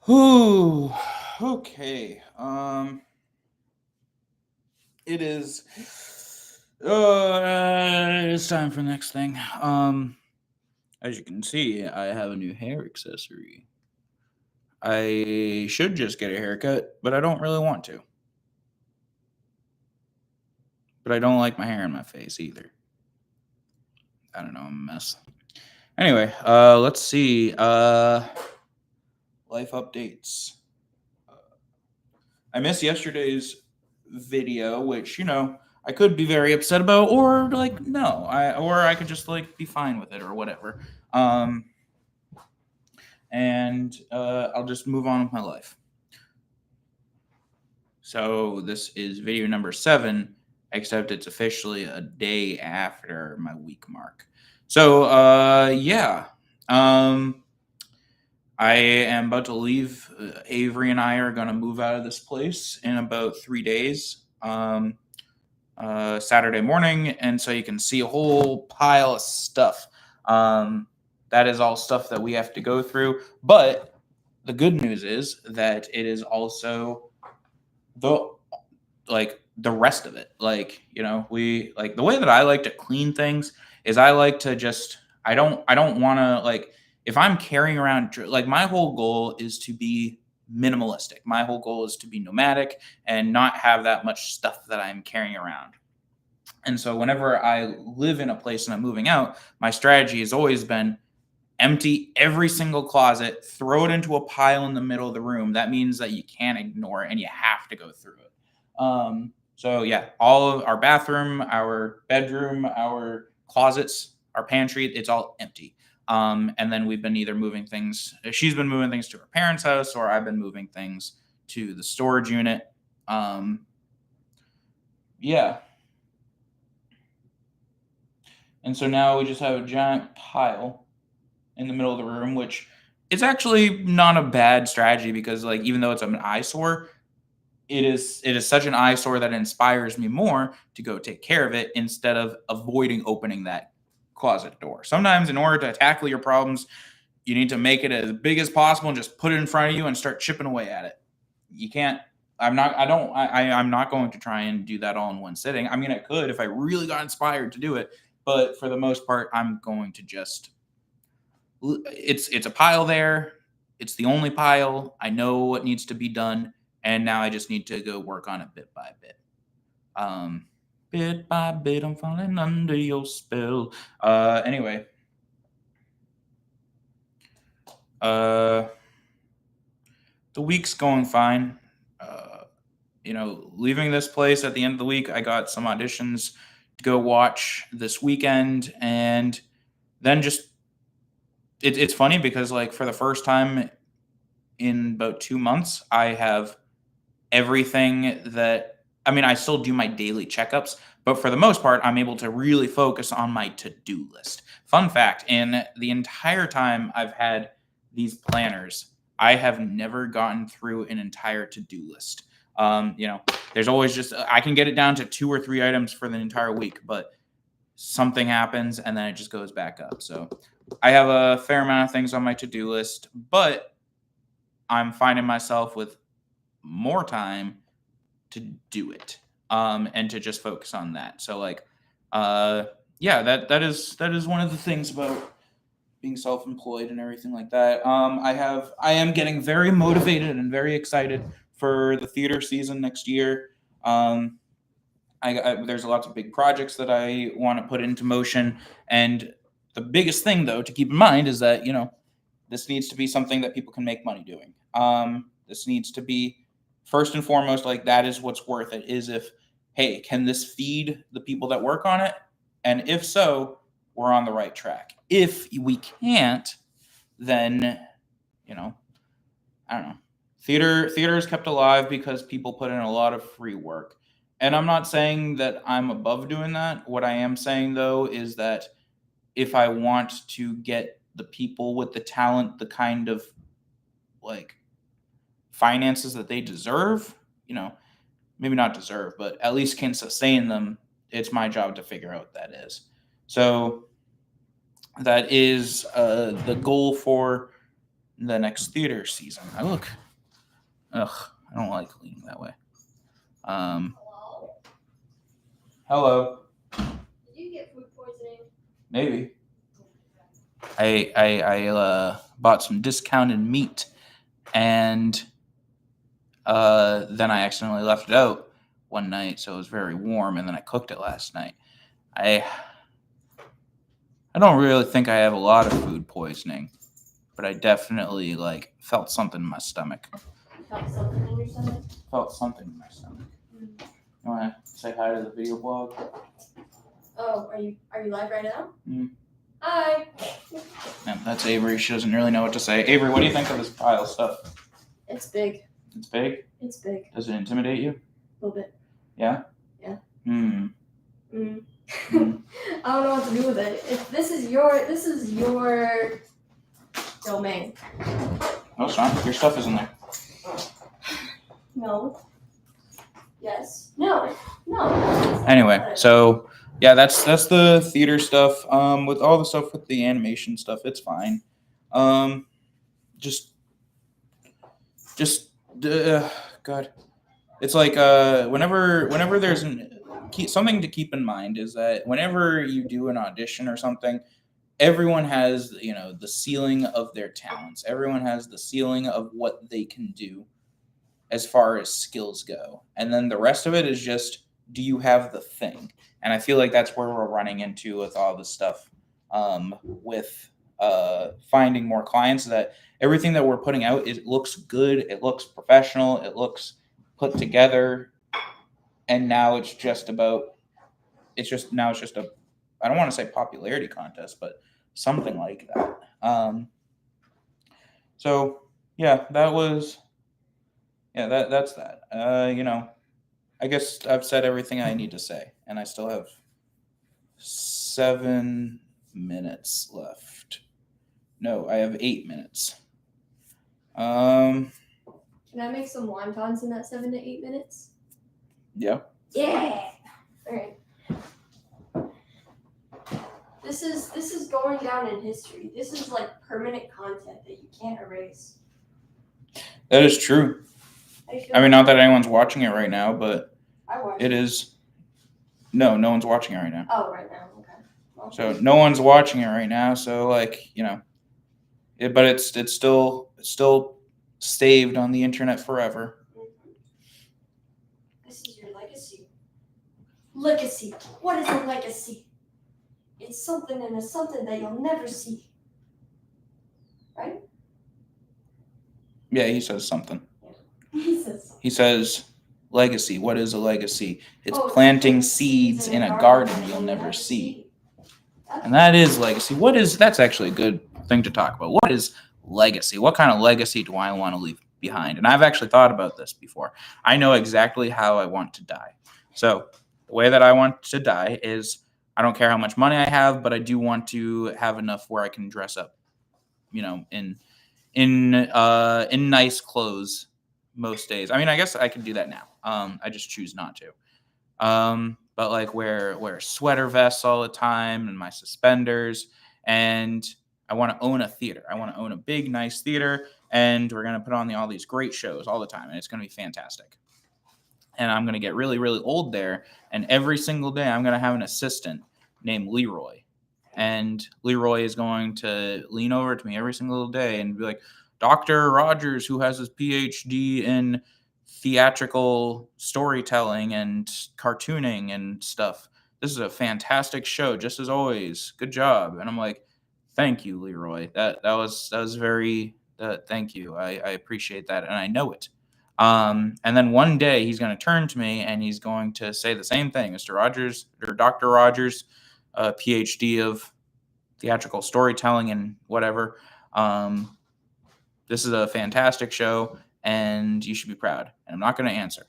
Whew. Okay. It is. It's time for the next thing. As you can see, I have a new hair accessory. I should just get a haircut, but I don't really want to. But I don't like my hair in my face either. I don't know, I'm a mess. Anyway, let's see. Life updates. I missed yesterday's video, which I could be very upset about, or like no, or I could just like be fine with it or whatever. Um, and I'll just move on with my life. So this is video number 7, except it's officially a day after my week mark. So yeah. Um, I am about to leave. Avery and I are going to move out of this place in about 3 days. Saturday morning, and so you can see a whole pile of stuff. That is all stuff that we have to go through. But the good news is that it is also the the rest of it. We like the way that I like to clean things is I like to just I don't want to like if I'm carrying around like my whole goal is to be minimalistic. My whole goal is to be nomadic and not have that much stuff that I'm carrying around. And so whenever I live in a place and I'm moving out, my strategy has always been empty every single closet, throw it into a pile in the middle of the room. That means that you can't ignore it and you have to go through it. So yeah, all of our bathroom, our bedroom, our closets, our pantry, it's all empty. And then we've been either moving things, she's been moving things to her parents' house, or I've been moving things to the storage unit. Um, yeah. And so now we just have a giant pile in the middle of the room, which it's actually not a bad strategy because like even though it's an eyesore, it is such an eyesore that inspires me more to go take care of it instead of avoiding opening that closet door. Sometimes in order to tackle your problems, you need to make it as big as possible and just put it in front of you and start chipping away at it. You can't I'm not going to try and do that all in one sitting. I mean I could if I really got inspired to do it, but for the most part I'm going to just it's a pile there. It's the only pile. I know what needs to be done, and now I just need to go work on it bit by bit. Um, Bit by bit, I'm falling under your spell. Anyway, uh, the week's going fine. Leaving this place at the end of the week, I got some auditions to go watch this weekend, and then just it's funny because like for the first time in about 2 months, I have everything that I mean, I still do my daily checkups, but for the most part, I'm able to really focus on my to-do list. Fun fact, in the entire time I've had these planners, I have never gotten through an entire to-do list. There's always just I can get it down to 2 or 3 items for the entire week, but something happens and then it just goes back up. So I have a fair amount of things on my to-do list, but I'm finding myself with more time to do it and to just focus on that. So like yeah, that is one of the things about being self-employed and everything like that. I am getting very motivated and very excited for the theater season next year. um there's lots of big projects that I want to put into motion, and the biggest thing though to keep in mind is that this needs to be something that people can make money doing. This needs to be first and foremost, like that is what's worth it. Is if hey, can this feed the people that work on it? And if so, we're on the right track. If we can't, then you know I don't know. Theater is kept alive because people put in a lot of free work. And I'm not saying that I'm above doing that. What I am saying though is that if I want to get the people with the talent, the kind of like finances that they deserve, maybe not deserve, but at least can sustain them, it's my job to figure out what that is. So that is the goal for the next theater season. I don't like leaning that way. Hello. Did you get food poisoning? Maybe. I bought some discounted meat, and then I accidentally left it out one night, so it was very warm, and then I cooked it last night. I don't really think I have a lot of food poisoning, but I definitely felt something in my stomach. You felt something in your stomach? Felt something in my stomach. You want to say hi to the video blog? Oh, are you live right now? Mm. Hi. Yeah, that's Avery. She doesn't really know what to say. Avery, what do you think of this pile of stuff? It's big. It's big? It's big. Does it intimidate you? A little bit. Yeah? Yeah. Hmm. I don't know what to do with it. If this is your domain. No, it's not. Your stuff is in there. No. Yes. No. No. Anyway, so yeah, that's the theater stuff. With all the stuff with the animation stuff, it's fine. Just God, it's like whenever there's something to keep in mind is that whenever you do an audition or something, everyone has the ceiling of their talents. Everyone has the ceiling of what they can do as far as skills go, and then the rest of it is just, do you have the thing? And I feel like that's where we're running into with all this stuff, with finding more clients, that everything that we're putting out, it looks good, it looks professional, it looks put together, and now it's just a I don't want to say popularity contest, but something like that. So yeah, that's that. I guess I've said everything I need to say, and I still have 7 minutes left. No, I have 8 minutes. Can I make some wontons in that 7 to 8 minutes? Yeah. Yeah. All right. This is going down in history. This is like permanent content that you can't erase. That is true. I mean, not that anyone's watching it right now, but it is. No one's watching it right now. Oh, right now. Okay. Well, so no one's watching it right now. So but it's still saved on the internet forever. This is your legacy. Legacy. What is a legacy? It's something and it's something that you'll never see. Right? Yeah, he says something. Yeah. He says, legacy. What is a legacy? It's planting seeds in a garden you'll never see. And that is legacy. That's actually a good thing to talk about. What is legacy? What kind of legacy do I want to leave behind? And I've actually thought about this before. I know exactly how I want to die. So the way that I want to die is, I don't care how much money I have, but I do want to have enough where I can dress up, in nice clothes most days. I mean, I guess I can do that now. I just choose not to. But like wear sweater vests all the time and my suspenders, and I want to own a theater. I want to own a big, nice theater, and we're going to put on all these great shows all the time, and it's going to be fantastic. And I'm going to get really, really old there, and every single day I'm going to have an assistant named Leroy. And Leroy is going to lean over to me every single day and be like, Dr. Rogers, who has his PhD in theatrical storytelling and cartooning and stuff, this is a fantastic show, just as always. Good job. And I'm like, thank you, Leroy. That was very thank you. I appreciate that, and I know it. And then one day he's going to turn to me and he's going to say the same thing, Mr. Rogers, or Dr. Rogers, PhD of theatrical storytelling and whatever. This is a fantastic show, and you should be proud. And I'm not going to answer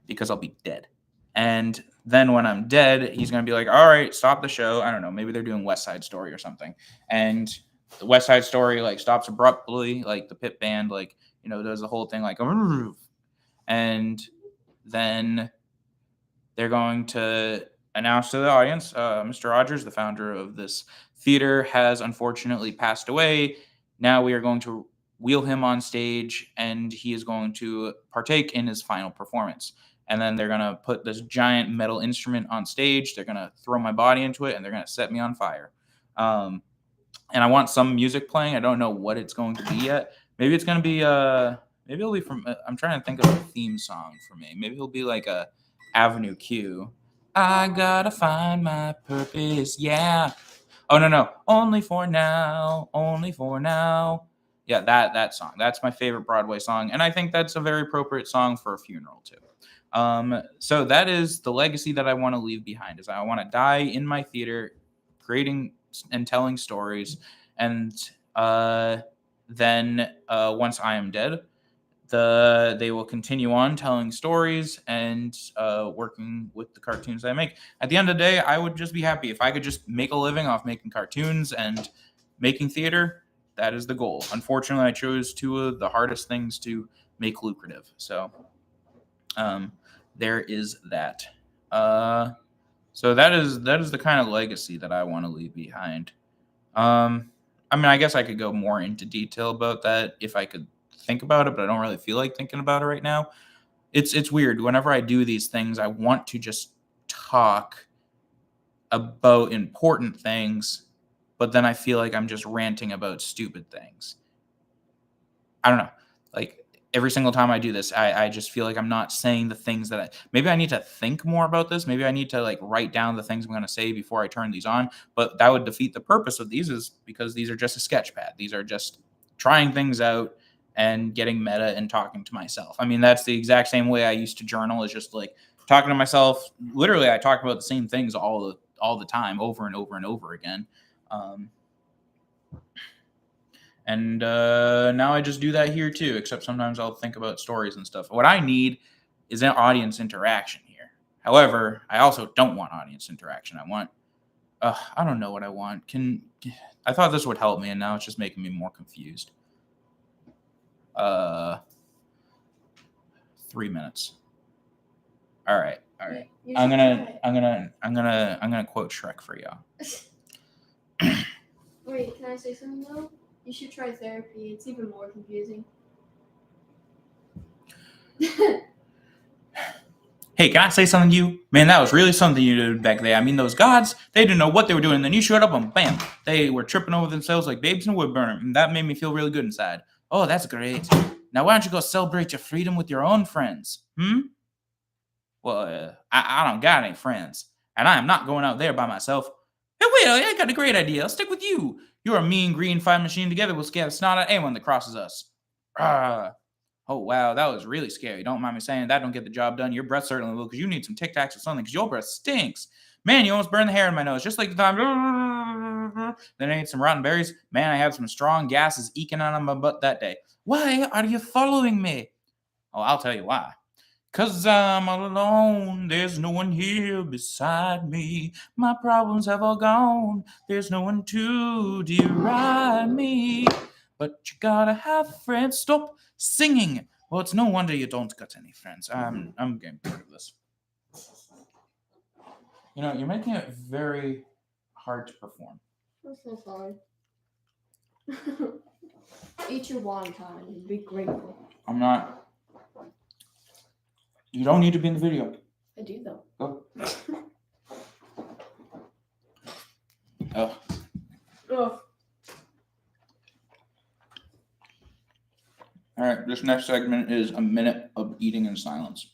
because I'll be dead. And then when I'm dead, he's going to be like, all right, stop the show. I don't know. Maybe they're doing West Side Story or something. And the West Side Story stops abruptly, like the pit band, does the whole thing like, and then they're going to announce to the audience, Mr. Rogers, the founder of this theater, has unfortunately passed away. Now we are going to wheel him on stage, and he is going to partake in his final performance. And then they're going to put this giant metal instrument on stage. They're going to throw my body into it, and they're going to set me on fire. And I want some music playing. I don't know what it's going to be yet. Maybe it's going to be maybe it'll be from I'm trying to think of a theme song for me. Maybe it'll be like a Avenue Q. I gotta find my purpose, yeah. Oh no, only for now, only for now. Yeah, that song. That's my favorite Broadway song, and I think that's a very appropriate song for a funeral too. So that is the legacy that I want to leave behind. Is I want to die in my theater, creating and telling stories, and then once I am dead, they will continue on telling stories and working with the cartoons I make. At the end of the day, I would just be happy if I could just make a living off making cartoons and making theater. That is the goal. Unfortunately, I chose two of the hardest things to make lucrative. So there is that. So that is the kind of legacy that I want to leave behind. I mean, I guess I could go more into detail about that if I could think about it, but I don't really feel like thinking about it right now. It's weird. Whenever I do these things, I want to just talk about important things, but then I feel like I'm just ranting about stupid things. I don't know. Like every single time I do this, I just feel like I'm not saying the things that maybe I need to think more about this. Maybe I need to like write down the things I'm going to say before I turn these on. But that would defeat the purpose of these, is because these are just a sketch pad. These are just trying things out and getting meta and talking to myself. I mean, that's the exact same way I used to journal, is just like talking to myself. Literally, I talk about the same things all the time, over and over and over again. And now I just do that here too, except sometimes I'll think about stories and stuff. What I need is an audience interaction here. However, I also don't want audience interaction. I want, I don't know what I want. I thought this would help me, and now it's just making me more confused. 3 minutes. All right. Yeah, I'm gonna quote Shrek for y'all. Wait, can I say something though? You should try therapy. It's even more confusing. Hey, can I say something to you? Man, that was really something you did back there. I mean, those gods, they didn't know what they were doing. And then you showed up and bam, they were tripping over themselves like babes in a wood burner. And that made me feel really good inside. Oh, that's great. Now, why don't you go celebrate your freedom with your own friends? Well, I don't got any friends. And I am not going out there by myself. Hey, wait, I got a great idea. I'll stick with you. You're a mean green fire machine. Together we'll scare the snot at anyone that crosses us. Oh, wow, that was really scary. Don't mind me saying that don't get the job done. Your breath certainly will, because you need some Tic Tacs or something, because your breath stinks. Man, you almost burned the hair in my nose, just like the time. Then I ate some rotten berries. Man, I had some strong gases eking out of my butt that day. Why are you following me? Oh, I'll tell you why. 'Cause I'm all alone, there's no one here beside me. My problems have all gone, there's no one to deride me. But you gotta have friends. Stop singing. Well, it's no wonder you don't got any friends. I'm getting bored of this. You know, you're making it very hard to perform. I'm so sorry. Eat your wonton and be grateful. I'm not. You don't need to be in the video. I do though. Go. Oh. Ugh. All right, this next segment is a minute of eating in silence.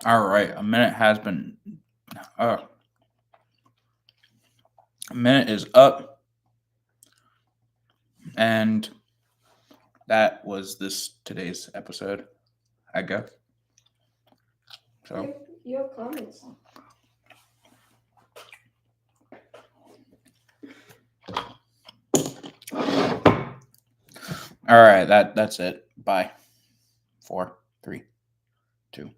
All right, a minute has been. A minute is up, and that was today's episode, I guess. So Your comments. all right, that's it. Bye. 4, 3, 2.